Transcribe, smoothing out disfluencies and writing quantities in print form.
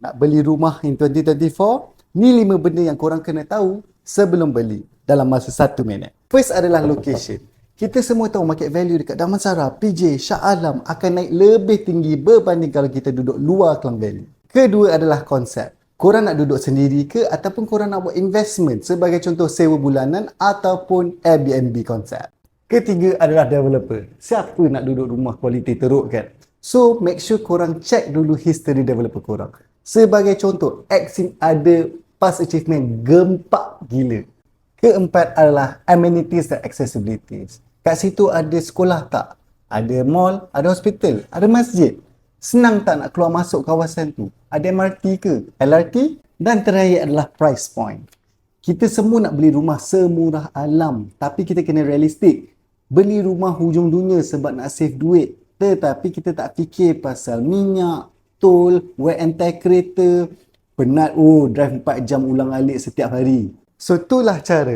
nak beli rumah in 2024, ni 5 benda yang korang kena tahu sebelum beli dalam masa 1 minit. First adalah location. Kita semua tahu market value dekat Damansara, PJ, Shah Alam akan naik lebih tinggi berbanding kalau kita duduk luar Klang Valley. Kedua adalah konsep. Korang nak duduk sendiri ke ataupun korang nak buat investment sebagai contoh sewa bulanan ataupun Airbnb konsep. Ketiga adalah developer. Siapa nak duduk rumah kualiti teruk kan? So, make sure korang check dulu history developer korang. Sebagai contoh, Exim ada past achievement gempak gila. Keempat adalah amenities dan accessibilities. Kat situ ada sekolah tak? Ada mall, ada hospital, ada masjid. Senang tak nak keluar masuk kawasan tu? Ada MRT ke? LRT? Dan terakhir adalah price point. Kita semua nak beli rumah semurah alam, tapi kita kena realistik. Beli rumah hujung dunia sebab nak save duit. Tetapi kita tak fikir pasal minyak, tol, wear and tear kereta, penat drive 4 jam ulang alik setiap hari. So itulah cara.